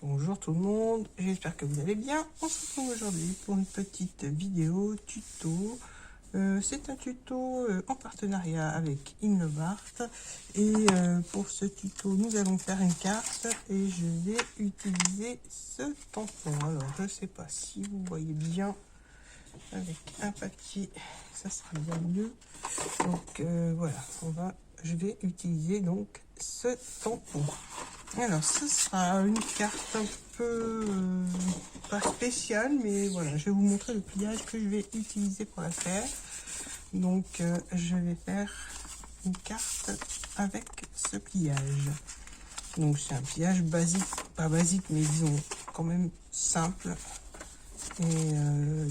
Bonjour tout le monde, j'espère que vous allez bien. On se retrouve aujourd'hui pour une petite vidéo tuto. C'est un tuto en partenariat avec Innovart. Et pour ce tuto, nous allons faire une carte et je vais utiliser ce tampon. Alors, je ne sais pas si vous voyez bien avec un papier, ça sera bien mieux. Donc voilà, je vais utiliser donc ce tampon. Alors, ce sera une carte un peu pas spéciale, mais voilà, je vais vous montrer le pliage que je vais utiliser pour la faire. Donc, je vais faire une carte avec ce pliage. Donc, c'est un pliage basique, pas basique, mais disons quand même simple. Et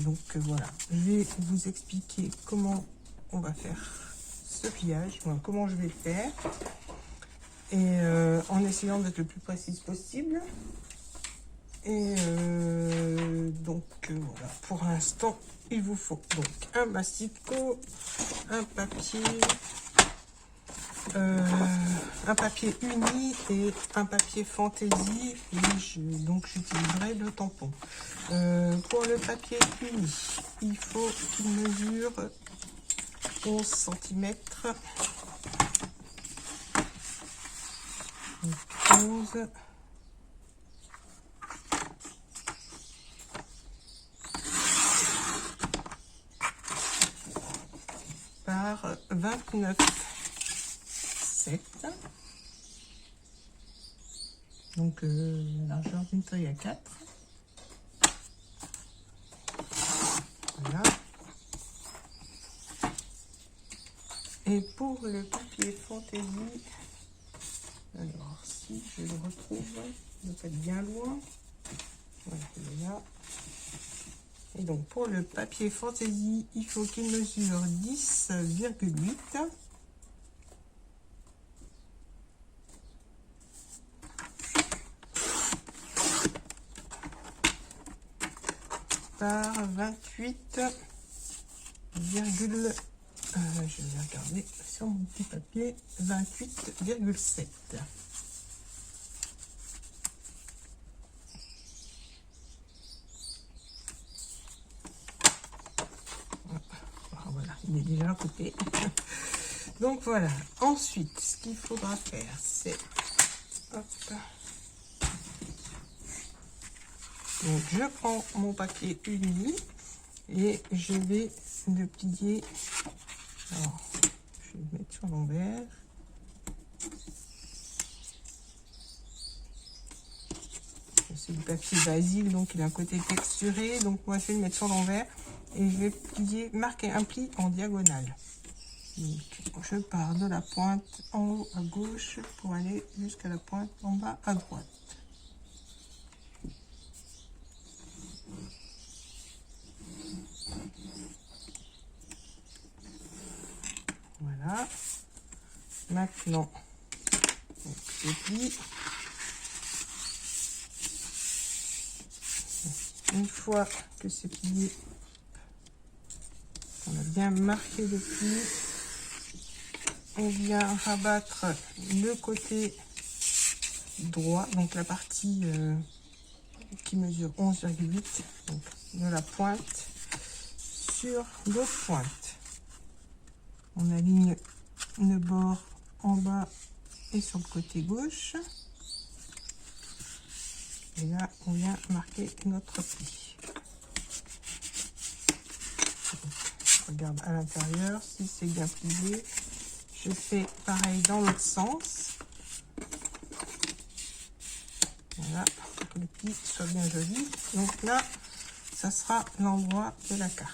donc, voilà, je vais vous expliquer comment on va faire ce pliage, comment je vais le faire. Et en essayant d'être le plus précise possible. Et donc voilà, pour l'instant il vous faut donc un masticot, un papier uni et un papier fantaisie, et donc j'utiliserai le tampon. Pour le papier uni, il faut qu'il mesure 11 cm. 11 par 29,7. Donc la largeur d'une feuille à 4. Voilà. Et pour le papier fantaisie, alors si je le retrouve, il ne doit pas être bien loin. Voilà, il est là. Et donc pour le papier fantaisie, il faut qu'il mesure 10,8 par 28, je vais regarder sur mon petit papier, 28,7. Voilà, il est déjà coupé. Donc voilà, ensuite, ce qu'il faudra faire, c'est... Donc je prends mon papier uni et je vais le plier. Alors, je vais le mettre sur l'envers. C'est du papier Basile, donc il a un côté texturé. Donc moi je vais le mettre sur l'envers et je vais plier, marquer un pli en diagonale. Donc, je pars de la pointe en haut à gauche pour aller jusqu'à la pointe en bas à droite. Voilà. Maintenant, je plie. Une fois que c'est plié, on a bien marqué le pli, on vient rabattre le côté droit, donc la partie qui mesure 11,8, donc de la pointe sur l'autre pointe. On aligne le bord en bas et sur le côté gauche. Et là, on vient marquer notre pli. Je regarde à l'intérieur si c'est bien plié. Je fais pareil dans l'autre sens. Voilà, pour que le pli soit bien joli. Donc là, ça sera l'endroit de la carte.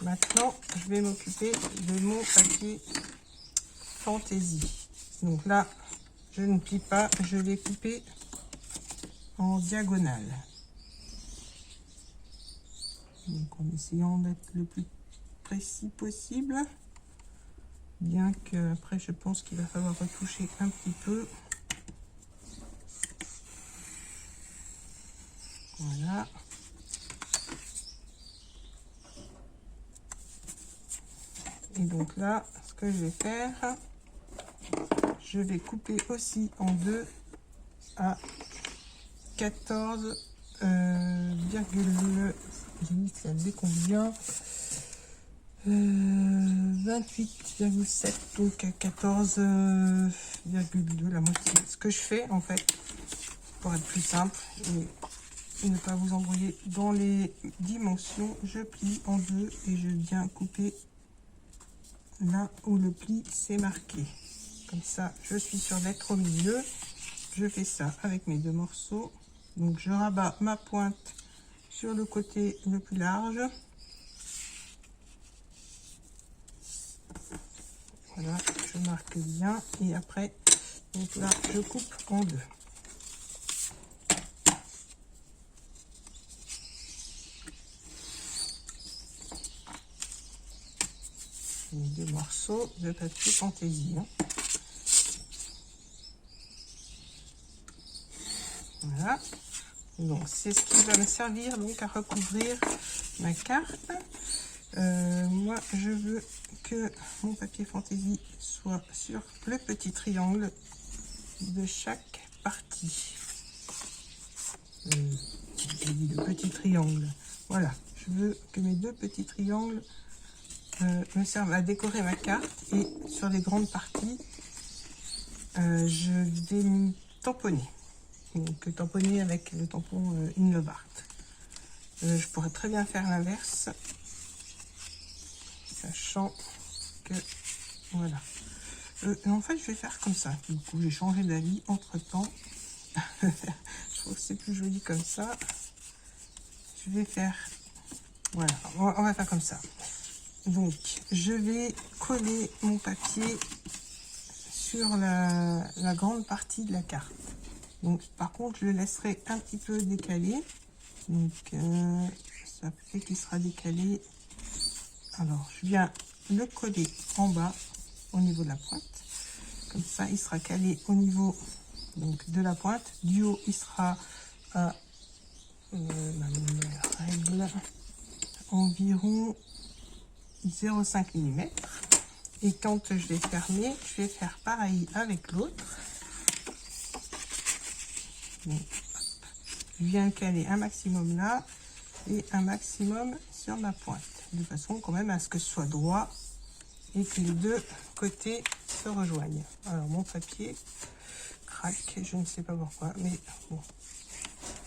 Maintenant, je vais m'occuper de mon papier fantaisie. Donc là, je ne plie pas, je vais couper en diagonale. Donc en essayant d'être le plus précis possible. Bien que après je pense qu'il va falloir retoucher un petit peu. Voilà. Et donc là, ce que je vais faire, je vais couper aussi en deux à 14, j'ai mis que ça faisait combien, 28,7, donc à 14,2, la moitié. Ce que je fais en fait, pour être plus simple et ne pas vous embrouiller dans les dimensions, je plie en deux et je viens couper là où le pli c'est marqué. Comme ça, je suis sûre d'être au milieu. Je fais ça avec mes deux morceaux. Donc, je rabats ma pointe sur le côté le plus large. Voilà, je marque bien. Et après, donc là, je coupe en deux. Les deux morceaux de papier fantaisie. Voilà. Donc, c'est ce qui va me servir donc à recouvrir ma carte. Moi, je veux que mon papier fantaisie soit sur le petit triangle de chaque partie. J'ai dit le petit triangle. Voilà, je veux que mes deux petits triangles me servent à décorer ma carte. Et sur les grandes parties, je vais me tamponner. Donc, tamponner avec le tampon Inlobart. Je pourrais très bien faire l'inverse. Sachant que, voilà. En fait, je vais faire comme ça. Du coup, j'ai changé d'avis entre-temps. Je trouve que c'est plus joli comme ça. Je vais faire, voilà, on va faire comme ça. Donc, je vais coller mon papier sur la grande partie de la carte. Donc, par contre, je le laisserai un petit peu décalé. Donc, ça fait qu'il sera décalé. Alors, je viens le coller en bas au niveau de la pointe. Comme ça, il sera calé au niveau donc, de la pointe. Du haut, il sera à ma règle environ 0,5 mm. Et quand je vais fermer, je vais faire pareil avec l'autre. Je viens caler un maximum là et un maximum sur ma pointe, de façon quand même à ce que ce soit droit et que les deux côtés se rejoignent. Alors mon papier craque, je ne sais pas pourquoi, mais bon.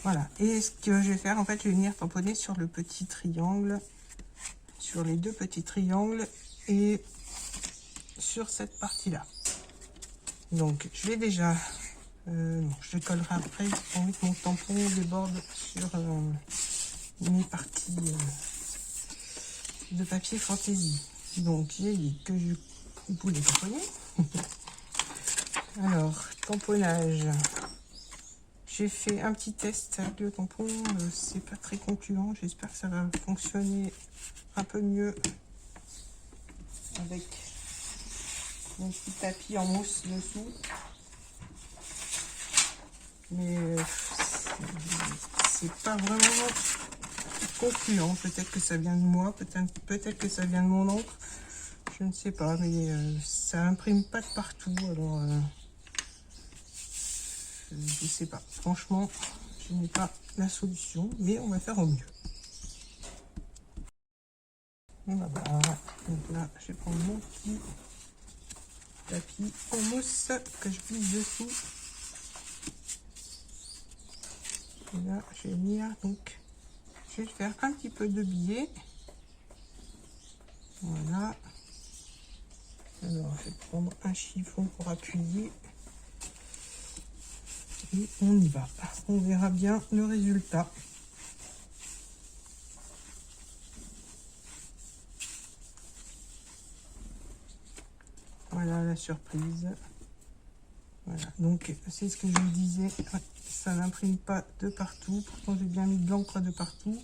Voilà, et ce que je vais faire, en fait, je vais venir tamponner sur le petit triangle, sur les deux petits triangles et sur cette partie-là. Donc, je vais déjà, non, je collerai après, j'ai envie que mon tampon déborde sur mes parties de papier fantaisie. Donc, j'ai dit que je voulais tamponner. Alors, tamponnage. J'ai fait un petit test avec le tampon, c'est pas très concluant. J'espère que ça va fonctionner un peu mieux avec mon petit tapis en mousse dessous. Mais c'est pas vraiment concluant. Peut-être que ça vient de moi, peut-être que ça vient de mon encre. Je ne sais pas, mais ça imprime pas de partout. Alors, je sais pas. Franchement, je n'ai pas la solution, mais on va faire au mieux. Voilà. Donc là, je vais prendre mon petit tapis en mousse que je glisse dessous. Et là, je vais venir, donc, je vais faire un petit peu de biais. Voilà. Alors, je vais prendre un chiffon pour appuyer. Et on y va. On verra bien le résultat. Voilà la surprise. Voilà, donc c'est ce que je vous disais, ça n'imprime pas de partout. Pourtant, j'ai bien mis de l'encre de partout.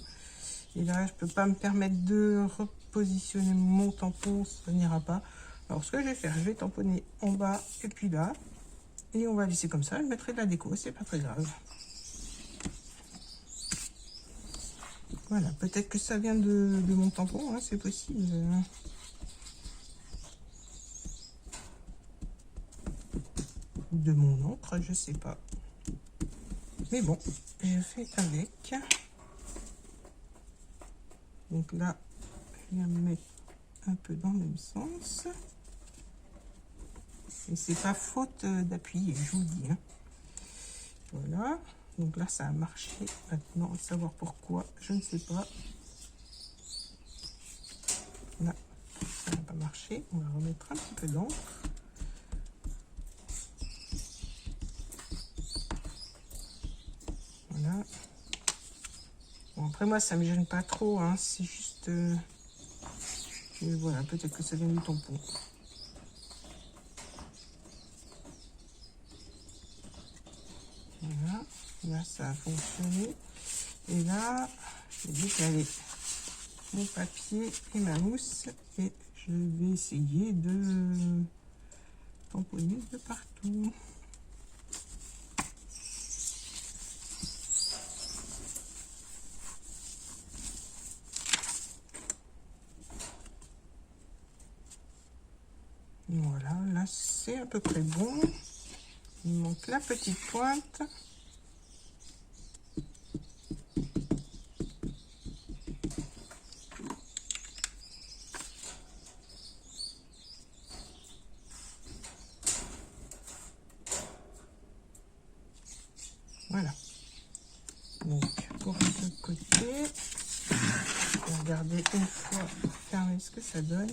Et là, je peux pas me permettre de repositionner mon tampon, ça n'ira pas. Alors, ce que je vais faire, je vais tamponner en bas et puis là. Et on va laisser comme ça, je mettrai de la déco, c'est pas très grave. Voilà, peut-être que ça vient de mon tampon, hein, c'est possible. De mon encre, je sais pas. Mais bon, je fais avec. Donc là, je viens me mettre un peu dans le même sens. Et c'est pas faute d'appuyer, je vous dis. Hein. Voilà. Donc là, ça a marché. Maintenant, savoir pourquoi, je ne sais pas. Là, ça n'a pas marché. On va remettre un petit peu d'encre. Voilà. Bon, après, moi, ça ne me gêne pas trop. Hein. C'est juste... mais voilà, peut-être que ça vient du tampon. Voilà. Là, ça a fonctionné. Et là, je vais décaler mon papier et ma mousse. Et je vais essayer de tamponner de partout. Voilà, là c'est à peu près bon. Il manque la petite pointe. Voilà. Donc pour ce côté, je vais regarder une fois fermé ce que ça donne.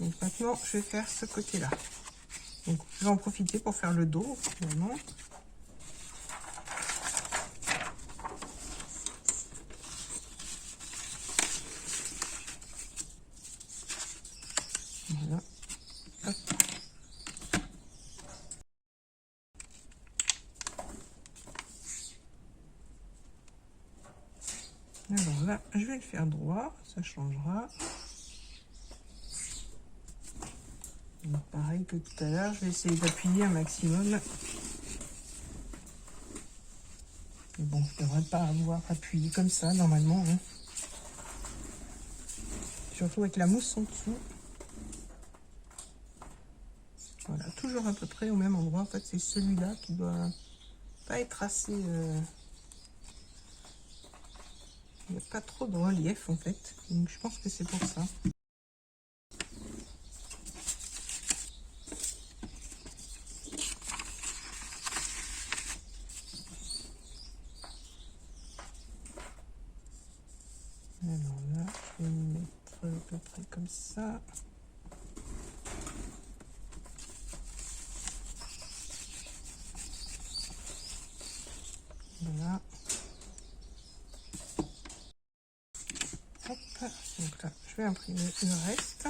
Donc maintenant je vais faire ce côté-là. Donc je vais en profiter pour faire le dos finalement. Voilà. Hop. Alors là, je vais le faire droit, ça changera. Donc, pareil que tout à l'heure, je vais essayer d'appuyer un maximum. Mais bon, je ne devrais pas avoir appuyé comme ça normalement. Hein. Surtout avec la mousse en dessous. Voilà, toujours à peu près au même endroit. En fait, c'est celui-là qui doit pas être assez... il n'y a pas trop de relief en fait. Donc je pense que c'est pour ça. Alors là, je vais me mettre à peu près comme ça. Voilà. Hop. Donc là, je vais imprimer le reste.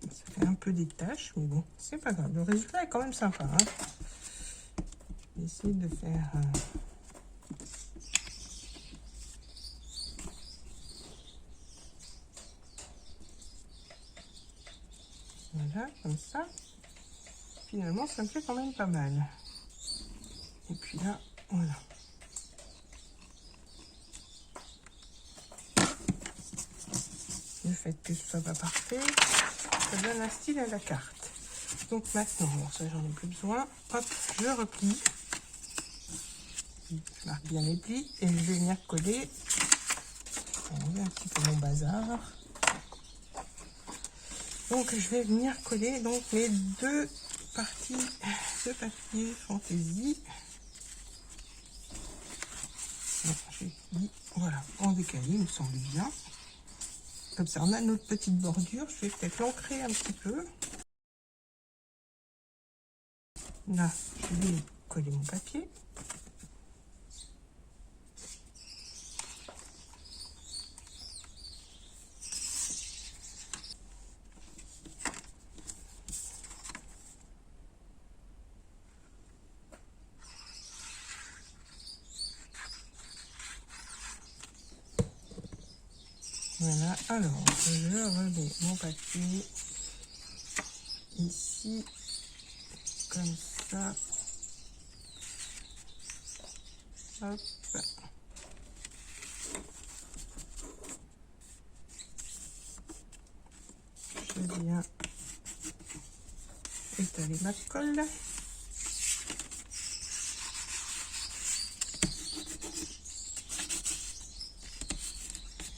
Ça fait un peu des taches, mais bon, c'est pas grave. Le résultat est quand même sympa. Hein. Je vais essayer de faire... voilà, comme ça. Finalement, ça me fait quand même pas mal. Et puis là, voilà. Le fait que ce soit pas parfait, ça donne un style à la carte. Donc maintenant, alors ça j'en ai plus besoin. Hop, je replie. Je marque bien les plis et je vais venir coller. On enlève un petit peu mon bazar. Donc je vais venir coller donc les deux parties de papier fantaisie. Voilà, en décalé, il me semble bien. Comme ça, on a notre petite bordure. Je vais peut-être l'ancrer un petit peu. Là, je vais coller mon papier. Voilà, alors je remets mon papier ici, comme ça. Hop. Je viens étaler ma colle.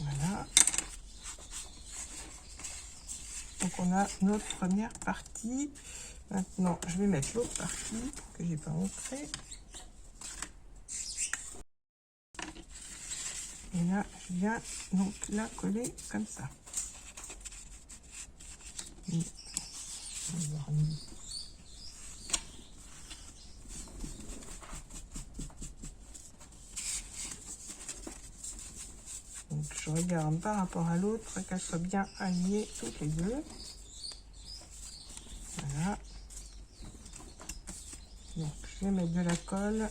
Voilà. Donc on a notre première partie. Maintenant, je vais mettre l'autre partie que j'ai pas montré. Et là, je viens donc la coller comme ça. Et donc je regarde par rapport à l'autre qu'elles soient bien alignées toutes les deux. Voilà. Donc je vais mettre de la colle.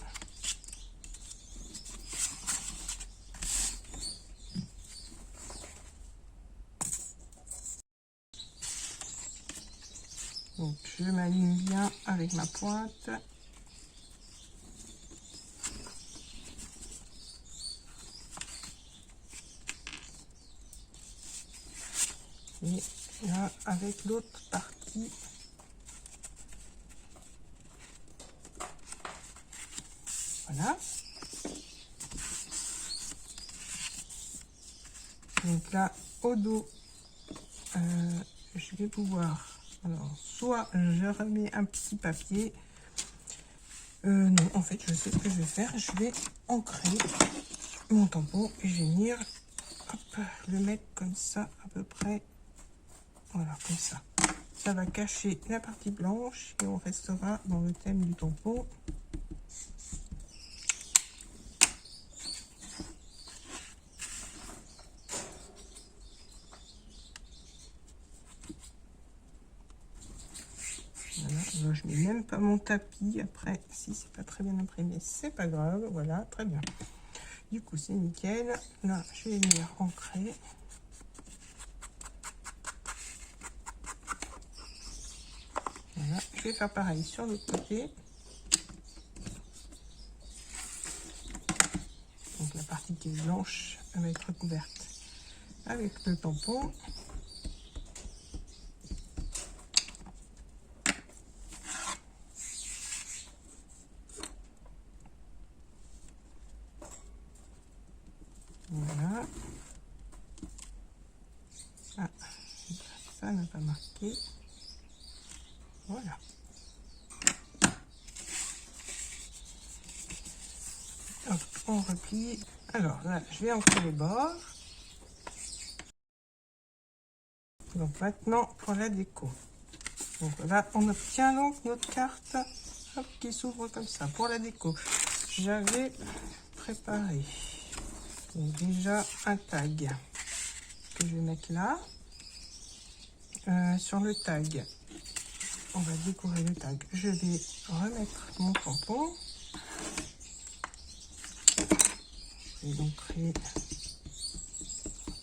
Donc je m'aligne bien avec ma pointe. Et là avec l'autre partie. Voilà. Donc là au dos, je vais pouvoir, alors soit je remets un petit papier. Non, en fait, je sais ce que je vais faire. Je vais ancrer mon tampon et je vais venir le mettre comme ça, à peu près. Voilà, comme ça. Ça va cacher la partie blanche et on restera dans le thème du tampon. Voilà, je mets même pas mon tapis. Après, si c'est pas très bien imprimé, c'est pas grave. Voilà, très bien. Du coup, c'est nickel. Là, je vais venir ancrer. Voilà, je vais faire pareil sur l'autre côté. Donc la partie qui est blanche va être recouverte avec le tampon. Voilà. Ah, ça n'a pas marqué. Voilà. Hop, on replie. Alors là, je vais ancrer les bords. Donc maintenant, pour la déco. Donc voilà, on obtient donc notre carte, hop, qui s'ouvre comme ça. Pour la déco, j'avais préparé donc déjà un tag que je vais mettre là. Sur le tag, on va décorer le tag. Je vais remettre mon tampon. Je vais donc créer un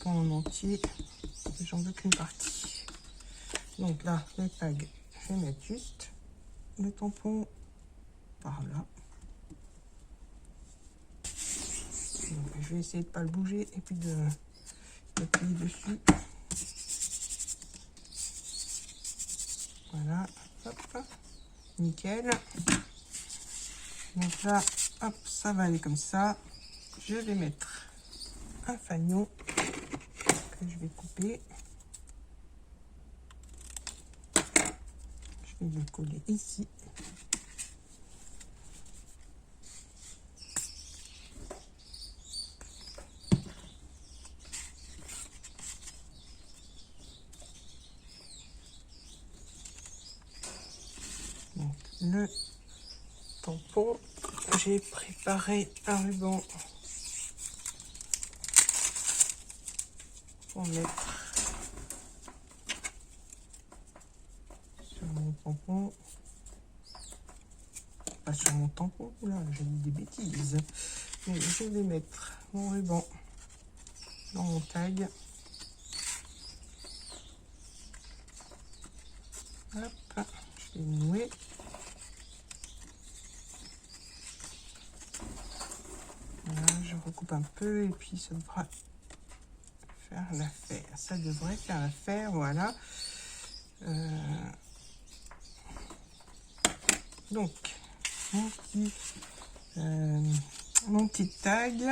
tampon en entier. J'en veux qu'une partie. Donc là, le tag, je vais mettre juste le tampon par là. Donc, je vais essayer de ne pas le bouger et puis de plier dessus. Voilà, hop, nickel. Donc là, hop, ça va aller comme ça. Je vais mettre un fanion que je vais couper. Je vais le coller ici. Donc le tampon, j'ai préparé un ruban pour mettre sur mon tampon. Pas sur mon tampon, là j'ai dit des bêtises. Mais je vais mettre mon ruban dans mon tag. Hop, je vais nouer. Voilà, je recoupe un peu et puis ça devra faire l'affaire. Ça devrait faire l'affaire, voilà. Donc, mon petit tag.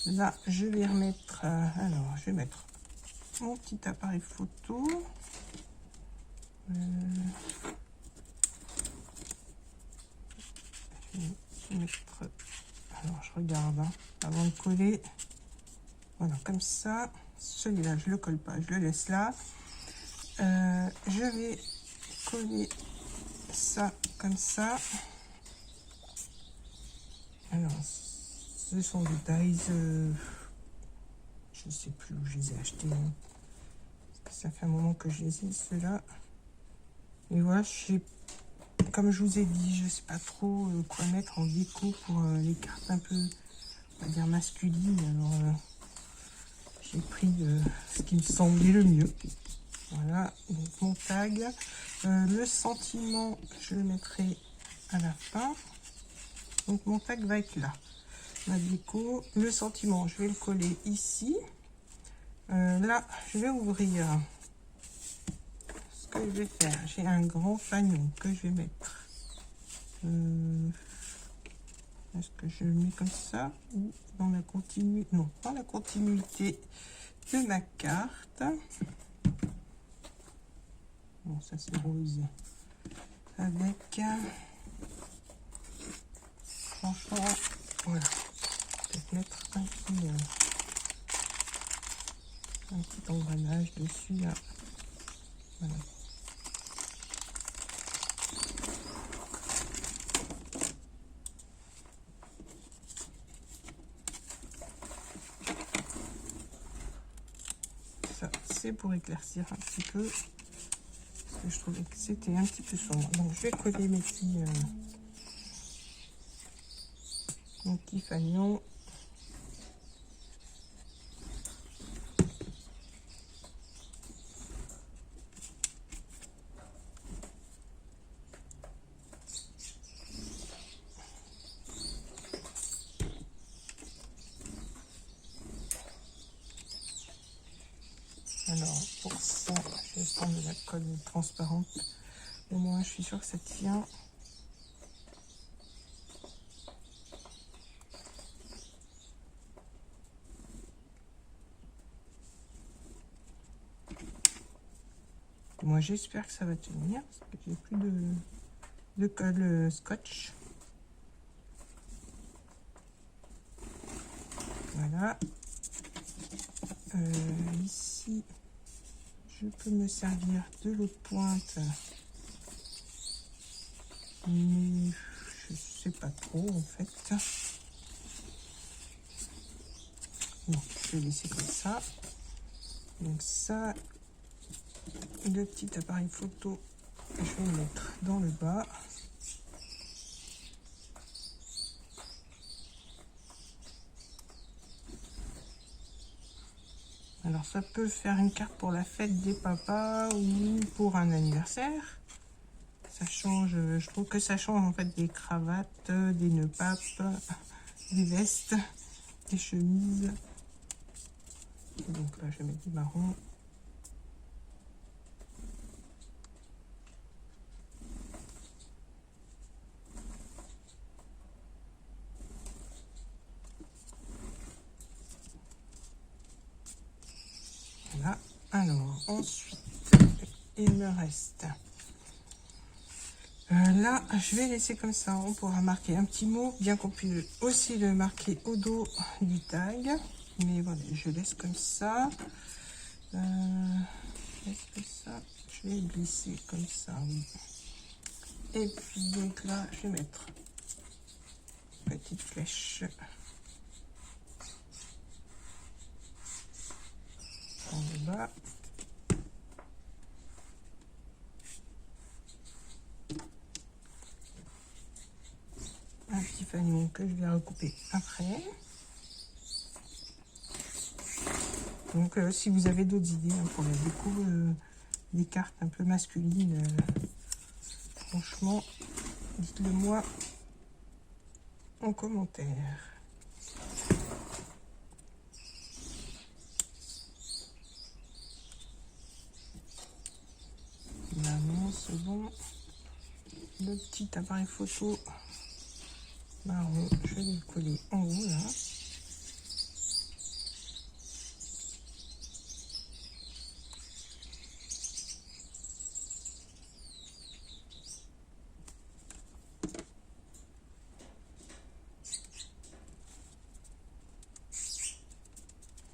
Là, je vais remettre... alors, je vais mettre mon petit appareil photo. Je vais mettre... Alors, je regarde, hein, avant de coller. Voilà, comme ça. Celui-là, je le colle pas, je le laisse là. Je vais coller ça comme ça. Alors, ce sont des tailles, je ne sais plus où je les ai achetés. Hein. Ça fait un moment que je les ai, ceux-là. Et voilà, comme je vous ai dit, je ne sais pas trop quoi mettre en déco pour les cartes un peu, on va dire, masculines. Alors, j'ai pris ce qui me semblait le mieux. Voilà, donc mon tag. Le sentiment, je le mettrai à la fin. Donc mon tag va être là. Ma déco, le sentiment, je vais le coller ici. Là, je vais ouvrir. Ce que je vais faire, j'ai un grand fanion que je vais mettre. Est-ce que je le mets comme ça ou dans la continuité? Non, dans la continuité de ma carte. Bon, ça c'est rose. Avec, franchement, voilà. Peut-être mettre un petit engrenage dessus là. Voilà. Ça, c'est pour éclaircir un petit peu. Parce que je trouvais que c'était un petit peu sombre. Donc je vais coller mes petits mon petit fanion. Alors pour ça, je vais prendre de la colle transparente. Au moins je suis sûre que ça tient. Moi j'espère que ça va tenir parce que j'ai plus de colle scotch. Voilà. Ici, je peux me servir de l'autre pointe, mais je sais pas trop en fait. Bon, je vais laisser comme ça. Donc ça, le petit appareil photo, je vais le mettre dans le bas. Alors ça peut faire une carte pour la fête des papas ou pour un anniversaire. Ça change, je trouve que ça change en fait des cravates, des nœuds papes, des vestes, des chemises. Donc là je vais mettre du marron. Voilà. Alors ensuite il me reste là je vais laisser comme ça. On pourra marquer un petit mot, bien qu'on puisse aussi le marquer au dos du tag, mais voilà, je laisse comme ça. Est-ce que ça, je vais glisser comme ça, oui. Et puis donc là je vais mettre une petite flèche en bas. Un petit fanion que je vais recouper après. Donc si vous avez d'autres idées hein, pour la déco, des cartes un peu masculines, franchement, dites-le moi en commentaire. Finalement, c'est bon. Le petit appareil photo marron, je vais le coller en haut là.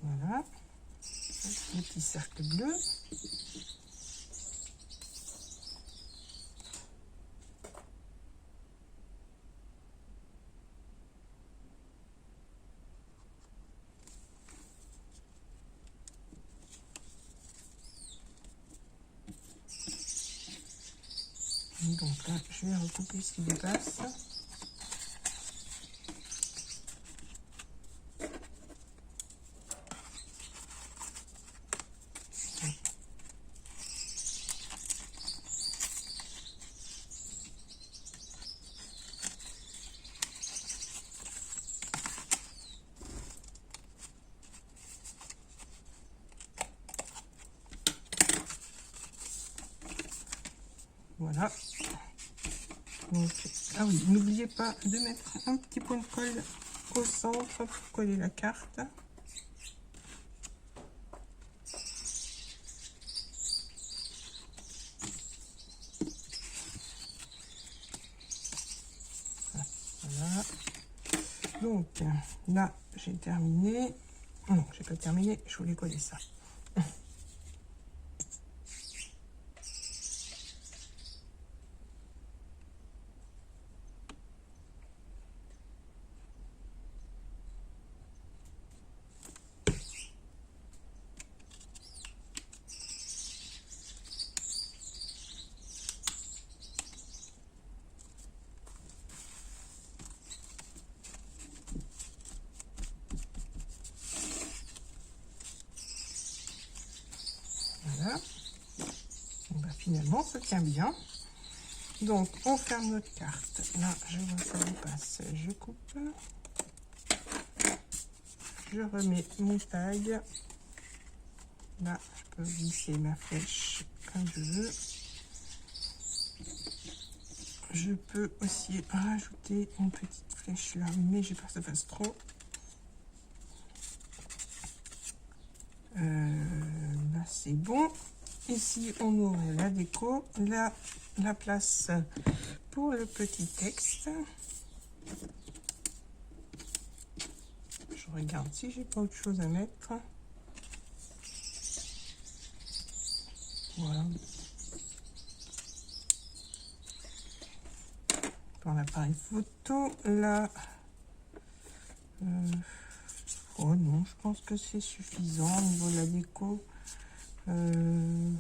Voilà, le petit cercle bleu. Donc là, je vais recouper ce qui dépasse. Voilà. Donc, ah oui, n'oubliez pas de mettre un petit point de colle au centre pour coller la carte. Voilà. Donc là, j'ai terminé. Non, j'ai pas terminé, je voulais coller ça. Voilà. Bon, bah, finalement, ça tient bien. Donc, on ferme notre carte. Là, je vois ça dépasse. Je coupe. Je remets mon tag. Là, je peux glisser ma flèche comme je veux. Je peux aussi rajouter une petite flèche là, mais j'ai peur que ça fasse trop. Là, c'est bon. Ici, on aurait la déco. Là, la place pour le petit texte. Je regarde si j'ai pas autre chose à mettre. Voilà. Pour l'appareil photo, là. Oh non, je pense que c'est suffisant au niveau de la déco. Je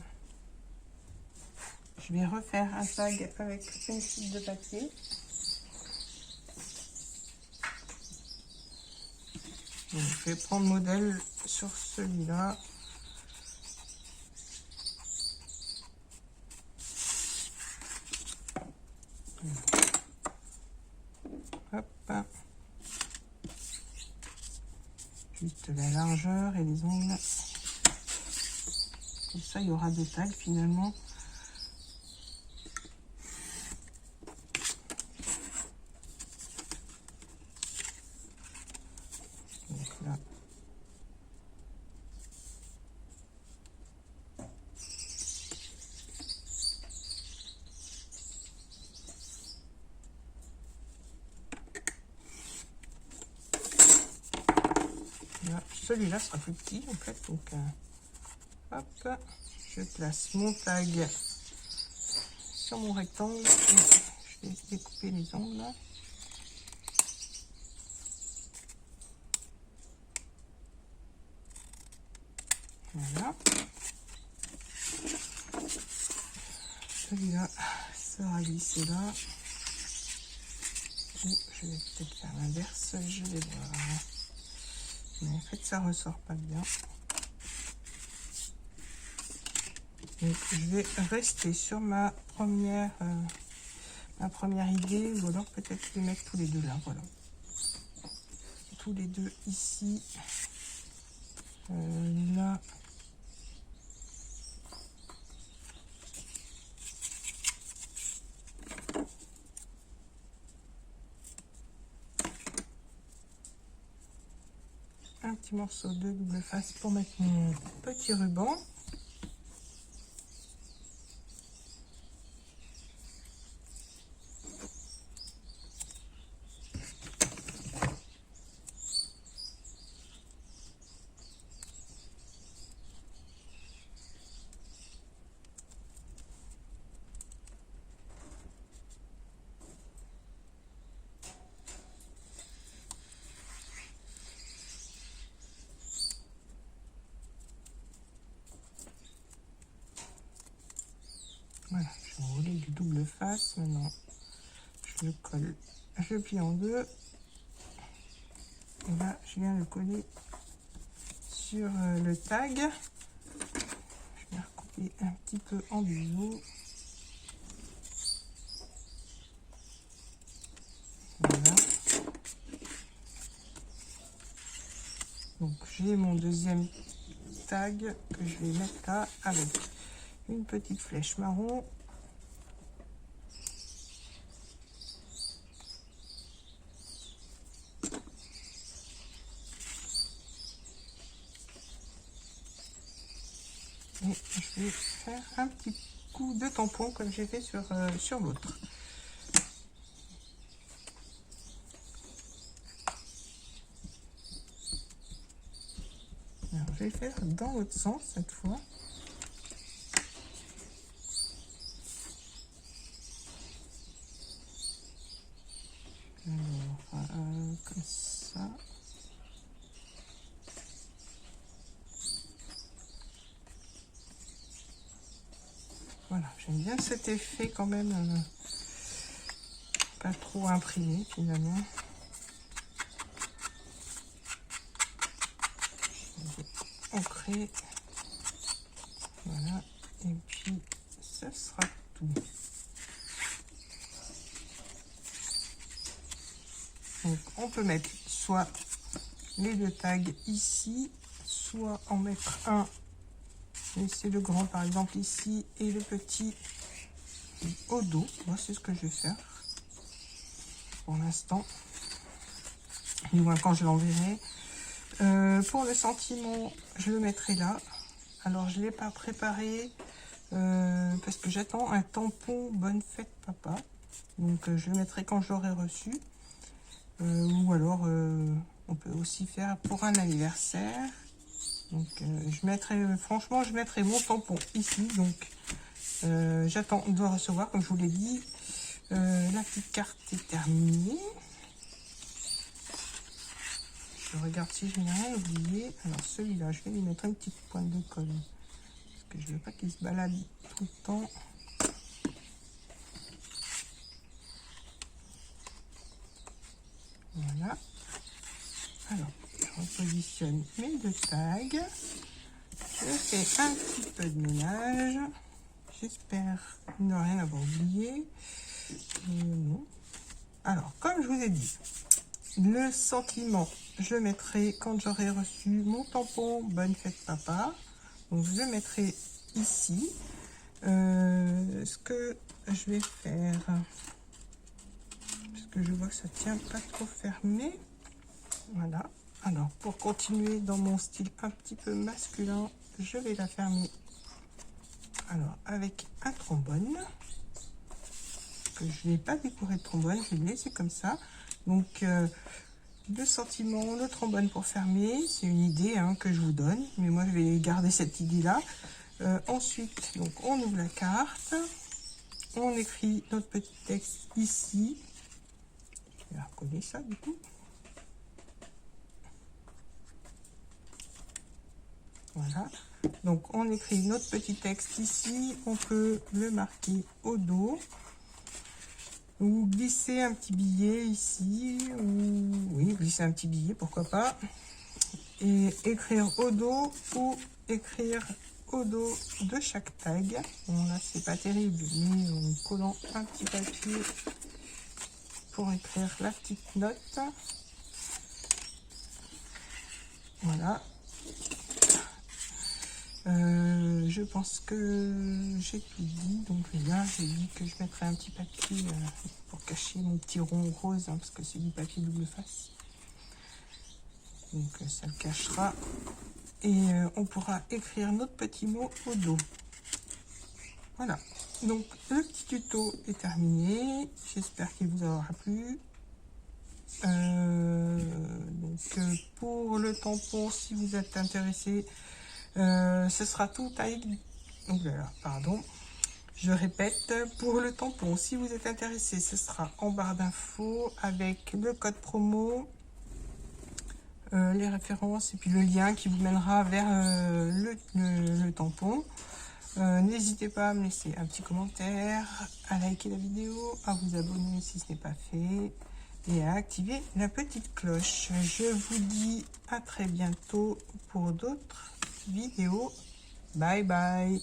vais refaire un tag avec une file de papier. Donc, je vais prendre modèle sur celui-là. Hop. Juste la largeur et les ongles. Comme ça, il y aura deux tags finalement. Donc là. Celui-là sera plus petit en fait, donc hop, je place mon tag sur mon rectangle et je vais découper les ongles. Voilà. Celui-là sera glissé là. Ou je vais peut-être faire l'inverse, je vais voir. Mais en fait, ça ressort pas bien. Donc, je vais rester sur ma première idée, ou alors peut-être les mettre tous les deux là, voilà. Tous les deux ici, là. Un petit morceau de double face pour mettre mon petit ruban. Voilà, j'ai enroulé du double face. Maintenant, je le colle, je le plie en deux. Et là, je viens le coller sur le tag. Je vais recouper un petit peu en biseau. Voilà. Donc, j'ai mon deuxième tag que je vais mettre là avec une petite flèche marron. Et je vais faire un petit coup de tampon comme j'ai fait sur l'autre. Alors, je vais faire dans l'autre sens cette fois. Alors, comme ça. Voilà, j'aime bien cet effet quand même, pas trop imprimé finalement. Ancré. Voilà, et puis ça sera tout. Donc on peut mettre soit les deux tags ici, soit en mettre un, laisser le grand par exemple ici et le petit au dos. Moi c'est ce que je vais faire pour l'instant, du moins quand je l'enverrai. Pour le sentiment, je le mettrai là. Alors je ne l'ai pas préparé parce que j'attends un tampon bonne fête papa. Donc je le mettrai quand je l'aurai reçu. Ou alors on peut aussi faire pour un anniversaire. Donc je mettrai, franchement je mettrai mon tampon ici. Donc j'attends de recevoir, comme je vous l'ai dit. La petite carte est terminée. Je regarde si je n'ai rien oublié. Alors celui-là, je vais lui mettre une petite pointe de colle. Parce que je ne veux pas qu'il se balade tout le temps. Voilà. Alors, je repositionne mes deux tags. Je fais un petit peu de ménage. J'espère ne rien avoir oublié. Non. Alors, comme je vous ai dit, le sentiment, je le mettrai quand j'aurai reçu mon tampon bonne fête papa. Donc je le mettrai ici. Ce que je vais faire, parce que je vois que ça tient pas trop fermé. Voilà. Alors pour continuer dans mon style un petit peu masculin, je vais la fermer. Alors avec un trombone. Que je n'ai pas décoré de trombone, je vais le laisser comme ça. Donc le sentiment, le trombone pour fermer, c'est une idée que je vous donne, mais moi je vais garder cette idée là. Ensuite, donc on ouvre la carte, on écrit notre petit texte ici. Je vais recoller ça du coup. Voilà. Donc on écrit notre petit texte ici, on peut le marquer au dos. Ou glisser un petit billet ici, ou oui, glisser un petit billet, pourquoi pas. Et écrire au dos ou écrire au dos de chaque tag. Bon là c'est pas terrible, mais en collant un petit papier pour écrire la petite note. Voilà. Je pense que j'ai tout dit, donc là j'ai dit que je mettrai un petit papier pour cacher mon petit rond rose, hein, parce que c'est du papier double face, donc ça le cachera et on pourra écrire notre petit mot au dos. Voilà, donc le petit tuto est terminé, j'espère qu'il vous aura plu. Pour le tampon, si vous êtes intéressé, ce sera tout avec... Voilà, pardon, je répète, pour le tampon, si vous êtes intéressé, ce sera en barre d'infos avec le code promo, les références et puis le lien qui vous mènera vers le tampon. N'hésitez pas à me laisser un petit commentaire, à liker la vidéo, à vous abonner si ce n'est pas fait et à activer la petite cloche. Je vous dis à très bientôt pour d'autres vidéos. Bye bye.